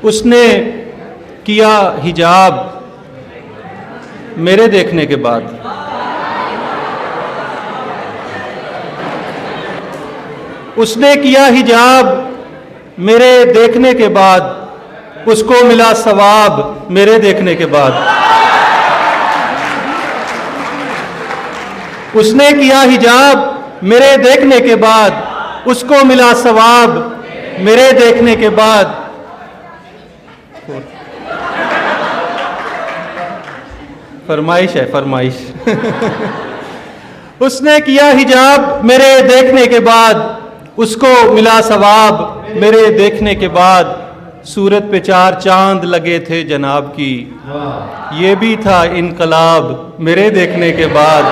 उसने किया हिजाब मेरे देखने के बाद। उसने किया हिजाब मेरे देखने के बाद, उसको मिला सवाब मेरे देखने के बाद। उसने किया हिजाब मेरे देखने के बाद, उसको मिला सवाब मेरे देखने के बाद। फरमाइश है, फरमाइश। उसने किया हिजाब मेरे देखने के बाद, उसको मिला सवाब मेरे देखने के बाद। सूरत पे 4 चांद लगे थे जनाब की, ये भी था इनकलाब मेरे देखने के बाद।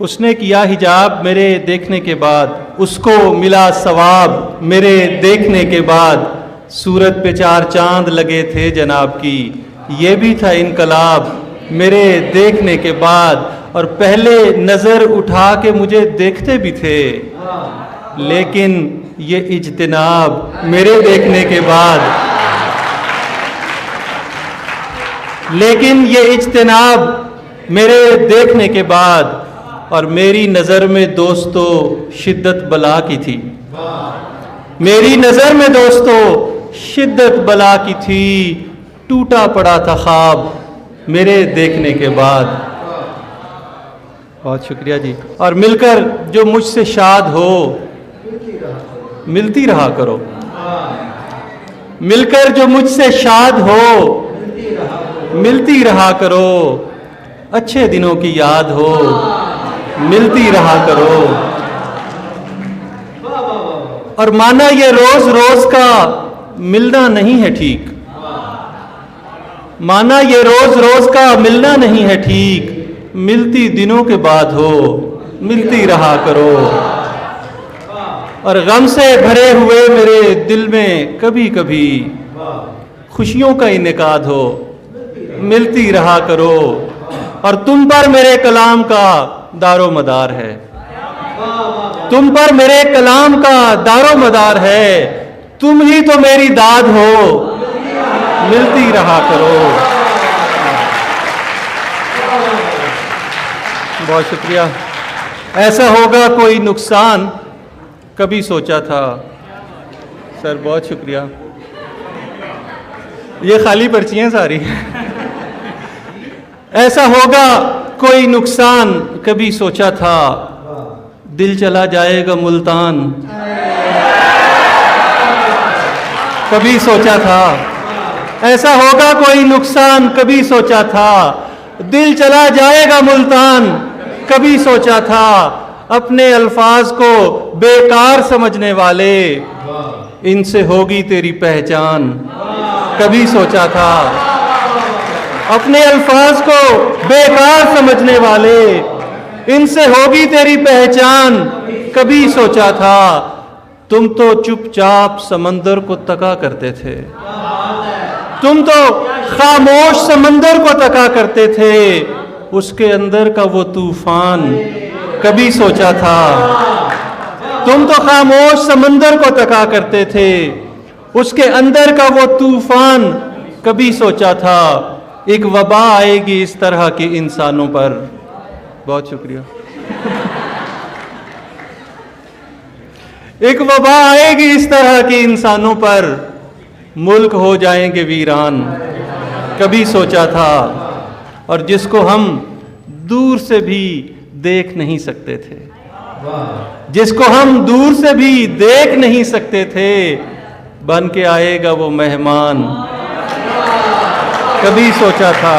उसने किया हिजाब मेरे देखने के बाद, उसको मिला सवाब मेरे देखने के बाद। सूरत पे 4 चांद लगे थे जनाब की, ये भी था इनकलाब मेरे देखने के बाद। और पहले नज़र उठा के मुझे देखते भी थे, लेकिन ये इज्तिनाब मेरे देखने के बाद। लेकिन ये इज्तिनाब मेरे देखने के बाद। और मेरी नज़र में दोस्तों शिद्दत बला की थी, मेरी नज़र में दोस्तों शिद्दत बला की थी। टूटा पड़ा था ख्वाब मेरे देखने के बाद। बहुत शुक्रिया जी। और मिलकर जो मुझसे शाद हो, मिलती रहा करो। मिलकर जो मुझसे शाद हो, मिलती रहा करो। अच्छे दिनों की याद हो, मिलती रहा करो। और माना ये रोज रोज का मिलना नहीं है ठीक, माना ये रोज रोज का मिलना नहीं है ठीक। मिलती दिनों के बाद हो, मिलती रहा करो। और गम से भरे हुए मेरे दिल में कभी कभी खुशियों का इनेकाद हो, मिलती रहा करो। और तुम पर मेरे कलाम का दारो मदार है, तुम पर मेरे कलाम का दारो मदार है। तुम ही तो मेरी दाद हो, मिलती रहा करो। बहुत शुक्रिया। ऐसा होगा कोई नुकसान कभी सोचा था। सर बहुत शुक्रिया। ये खाली पर्चियां सारी। ऐसा होगा कोई नुकसान कभी सोचा था, दिल चला जाएगा मुल्तान कभी सोचा था। ऐसा होगा कोई नुकसान कभी सोचा था, दिल चला जाएगा मुल्तान कभी सोचा था। अपने अल्फाज को बेकार समझने वाले, इनसे होगी तेरी पहचान कभी सोचा था। अपने अल्फाज को बेकार समझने वाले, इनसे होगी तेरी पहचान कभी सोचा था। तुम तो चुपचाप समंदर को तका करते थे, तुम तो खामोश समंदर को तका करते थे। उसके अंदर का वो तूफान कभी सोचा था। तुम तो खामोश समंदर को तका करते थे, उसके अंदर का वो तूफान कभी सोचा था। एक वबा आएगी इस तरह के इंसानों पर। बहुत शुक्रिया। एक वबा आएगी इस तरह के इंसानों पर, मुल्क हो जाएंगे वीरान कभी सोचा था। और जिसको हम दूर से भी देख नहीं सकते थे, जिसको हम दूर से भी देख नहीं सकते थे, बन के आएगा वो मेहमान कभी सोचा था।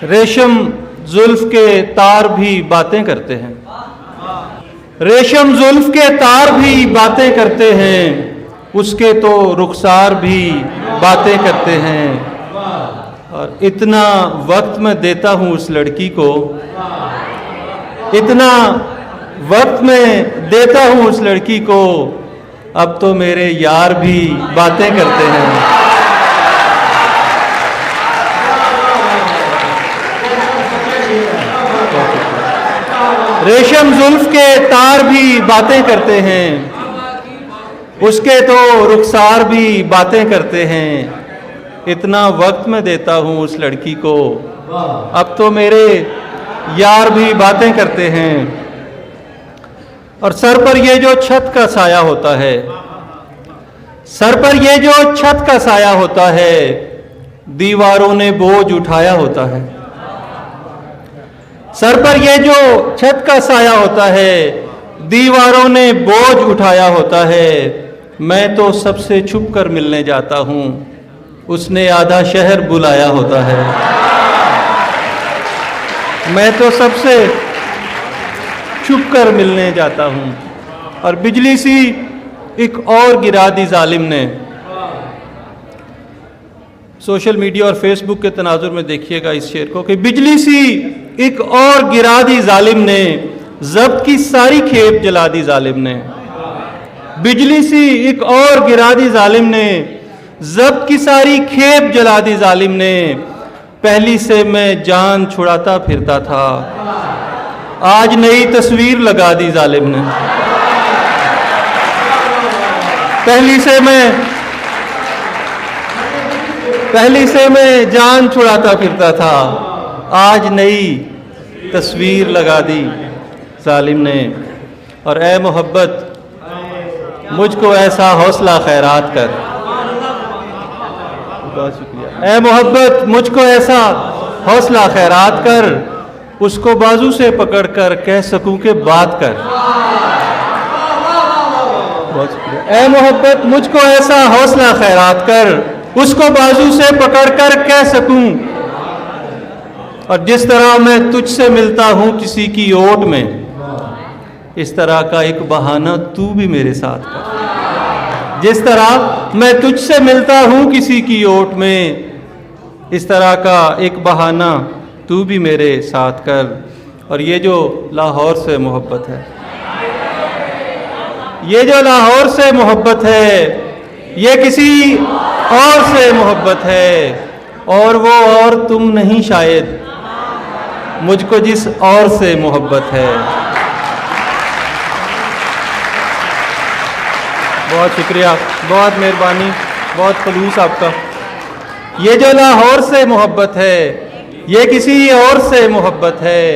रेशम जुल्फ के तार भी बातें करते हैं, रेशम जुल्फ के तार भी बातें करते हैं। उसके तो रुखसार भी बातें करते हैं। और इतना वक्त मैं देता हूँ उस लड़की को, इतना वक्त मैं देता हूँ उस लड़की को, अब तो मेरे यार भी बातें करते हैं। रेशम जुल्फ के तार भी बातें करते हैं, उसके तो रुखसार भी बातें करते हैं। इतना वक्त मैं देता हूँ उस लड़की को, अब तो मेरे यार भी बातें करते हैं। और सर पर ये जो छत का साया होता है, सर पर ये जो छत का साया होता है, दीवारों ने बोझ उठाया होता है। सर पर ये जो छत का साया होता है, दीवारों ने बोझ उठाया होता है। मैं तो सबसे छुप कर मिलने जाता हूँ, उसने आधा शहर बुलाया होता है। मैं तो सबसे छुप कर मिलने जाता हूँ। और बिजली सी एक और गिरा दी जालिम ने। सोशल मीडिया और फेसबुक के तनाजुर में देखिएगा इस शेर को कि बिजली सी एक और गिरा दी जालिम ने, जब्त की सारी खेप जला दी जालिम ने। बिजली सी एक और गिरा दी जालिम ने, जब्त की सारी खेप जला दी जालिम ने। पहली से मैं जान छुड़ाता फिरता था, आज नई तस्वीर लगा दी जालिम ने। पहली से मैं जान छुड़ाता फिरता था, आज नई तस्वीर लगा दी जालिम ने। और ए मोहब्बत मुझको ऐसा हौसला खैरात कर, बहुत शुक्रिया। ए मोहब्बत मुझको ऐसा हौसला खैरात कर, उसको बाजू से पकड़कर कह सकूं कि बात कर। बहुत शुक्रिया। ए मोहब्बत मुझको ऐसा हौसला खैरात कर, उसको बाजू से पकड़कर कह सकूं। और जिस तरह मैं तुझसे मिलता हूं किसी की ओट में, इस तरह का एक बहाना तू भी मेरे साथ कर। जिस तरह मैं तुझसे मिलता हूं किसी की ओट में, इस तरह का एक बहाना तू भी मेरे साथ कर। और ये जो लाहौर से मोहब्बत है, ये जो लाहौर से मोहब्बत है, ये किसी और से मोहब्बत है। और वो और तुम नहीं शायद, मुझको जिस और से मोहब्बत है। बहुत शुक्रिया, बहुत मेहरबानी, बहुत खलूस आपका। ये जो लाहौर से मोहब्बत है, ये किसी और से मोहब्बत है।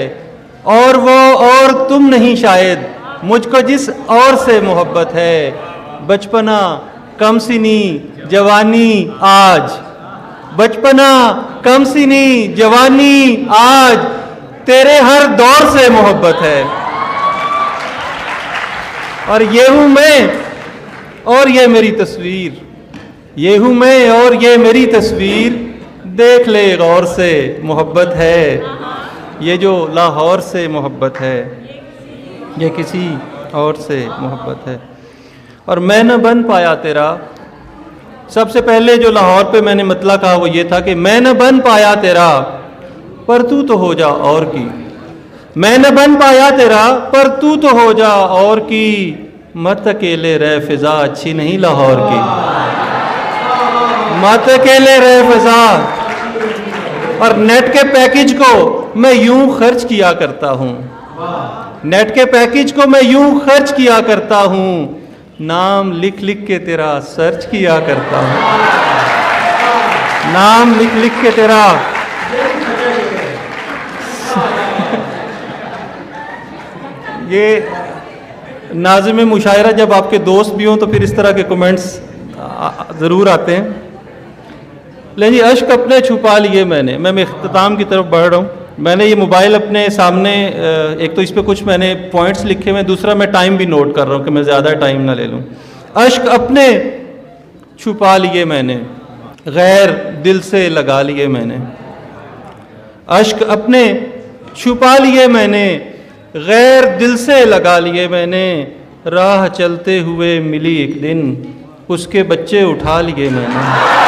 और वो और तुम नहीं शायद, मुझको जिस और से मोहब्बत है। बचपना कमसिनी जवानी आज, बचपना कमसिनी जवानी आज, तेरे हर दौर से मोहब्बत है। और ये हूँ मैं और ये मेरी तस्वीर, ये हूँ मैं और ये मेरी तस्वीर, देख ले गौर से मोहब्बत है। ये जो लाहौर से मोहब्बत है, ये किसी और से मोहब्बत है। और मैं न बन पाया तेरा, सबसे पहले जो लाहौर पे मैंने मतला कहा वो ये था कि मैं न बन पाया तेरा, पर तू तो हो जा और की। मैं न बन पाया तेरा, पर तू तो हो जा और की। मत अकेले रह फिजा अच्छी नहीं लाहौर की, मत अकेले रह फिजा। और नेट के पैकेज को मैं यूं खर्च किया करता हूं, नेट के पैकेज को मैं यूं खर्च किया करता हूं। नाम लिख लिख के तेरा सर्च किया करता हूं, नाम लिख लिख के तेरा। ये नाज़िम मुशायरा जब आपके दोस्त भी हों तो फिर इस तरह के कमेंट्स ज़रूर आते हैं। लेकिन जी अश्क अपने छुपा लिए मैंने, मैं इख्तिताम की तरफ बढ़ रहा हूँ। मैंने ये मोबाइल अपने सामने, एक तो इस पे कुछ मैंने पॉइंट्स लिखे हुए, दूसरा मैं टाइम भी नोट कर रहा हूँ कि मैं ज़्यादा टाइम ना ले लूँ। अश्क अपने छुपा लिए मैंने, गैर दिल से लगा लिए मैंने। अश्क अपने छुपा लिए मैंने, गैर दिल से लगा लिए मैंने। राह चलते हुए मिली एक दिन, उसके बच्चे उठा लिए मैंने।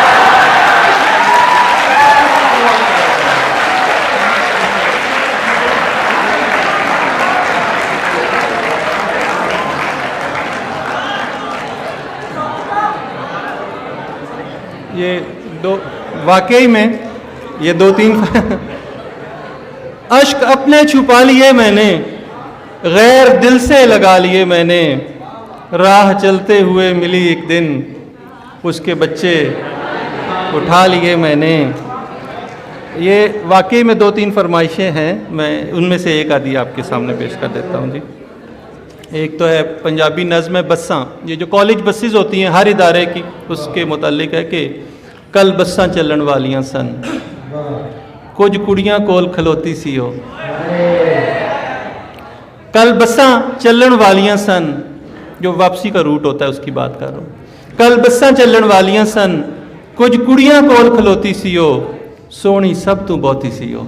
ये दो वाकई में ये दो तीन अश्क अपने छुपा लिए मैंने, गैर दिल से लगा लिए मैंने, राह चलते हुए मिली एक दिन, उसके बच्चे उठा लिए मैंने। ये वाकई में 2-3 फरमाइशें हैं, मैं उनमें से एक आधी आपके सामने पेश कर देता हूँ जी। एक तो है पंजाबी नज़्म है बस्सां, ये जो कॉलेज बसेस होती हैं हर इदारे की, उसके मुतालिक है कि कल बस्सां चलन वालियां सन, कुछ कुड़ियां कोल खलोती सी हो। कल बस्सां चलन वालियां सन, जो वापसी का रूट होता है उसकी बात कर रहा हूँ। कल बस्सां चलन वालियां सन, कुछ कुड़ियां कोल खलोती सी हो, सोहनी सब तू बहुती सी हो।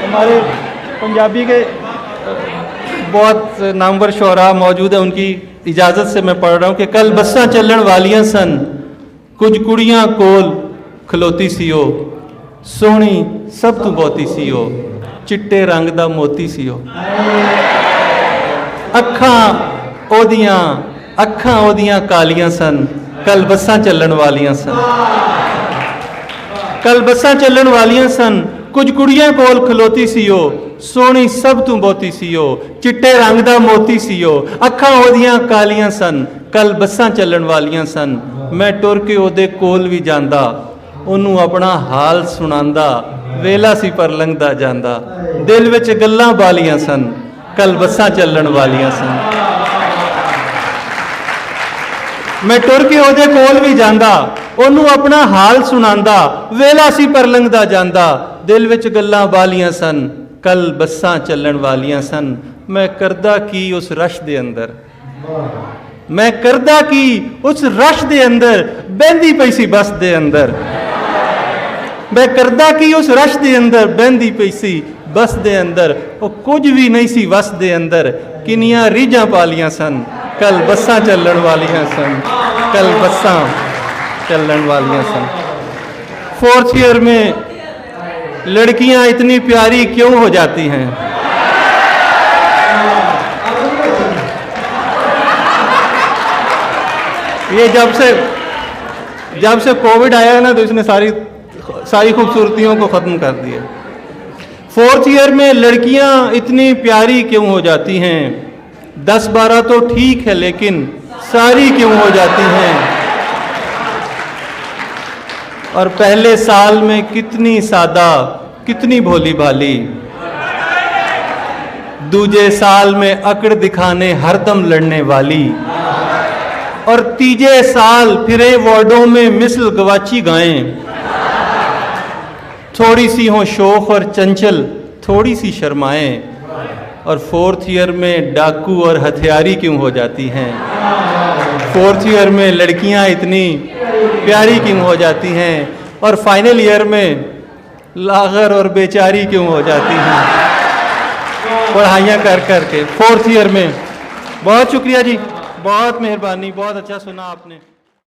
हमारे पंजाबी के बहुत नामवर शोरा मौजूद है, उनकी इजाज़त से मैं पढ़ रहा हूँ कि कल बस्सां चलन वालियां सन, कुछ कुड़ियां कोल खलोती सी हो, सोहनी सब तू बहुती सी हो, चिट्टे रंग दा मोती सी हो। अखां ओदियां कालियां सन, कल बस्सां चलन वालियां सन। कल बस्सां चलन वालियां सन, कुछ कुड़ियां कोल खलोती सी हो, सोहनी सब तू बहुती सी हो, चिट्टे रंग दा मोती सी हो। अखां ओदियां कालियां सन, कल बस्सां चलन वालियां सन। मैं टुर के ओदे कोल भी जांदा, ओनू अपना हाल सुनांदा, वेला सी पर लंघदा जांदा। दिल विच गल्लां बालियां सन, कल बस्सां चलन वालियां सन। मैं टुर के ओदे कोल भी जांदा, ओनू अपना हाल सुनांदा, वेला सी पर लंघदा जांदा। दिल विच गल्लां बालियां सन, कल बस्सां चलन वालियां सन। मैं करदा की उस रश दे अंदर, मैं करदा की उस रश दे अंदर, बहंदी पई सी बस दे अंदर। मैं करदा की उस रश दे अंदर, बहंदी पई सी बस दे अंदर। वो कुछ भी नहीं सी बस दे अंदर, किनियां रीझां पालियां सन, कल बस्सां चलन वालियां सन, कल बस्सां चलन वालियां सन। 4th ईयर में लड़कियां इतनी प्यारी क्यों हो जाती हैं? ये जब से कोविड आया है ना, तो इसने सारी खूबसूरतियों को ख़त्म कर दिया। 4th ईयर में लड़कियां इतनी प्यारी क्यों हो जाती हैं? 10-12 तो ठीक है, लेकिन सारी क्यों हो जाती हैं? और पहले साल में कितनी सादा, कितनी भोली भाली, दूजे साल में अकड़ दिखाने हरदम लड़ने वाली, और तीजे साल फिरे वार्डों में मिसल गवाची गाएं। थोड़ी सी हो शोख और चंचल, थोड़ी सी शर्माएं। और 4th ईयर में डाकू और हथियारी क्यों हो जाती हैं? 4th ईयर में लड़कियां इतनी प्यारी क्यों हो जाती हैं? और फाइनल ईयर में लागर और बेचारी क्यों हो जाती हैं पढ़ाइयाँ कर कर के 4th ईयर में? बहुत शुक्रिया जी, बहुत मेहरबानी, बहुत अच्छा सुना आपने।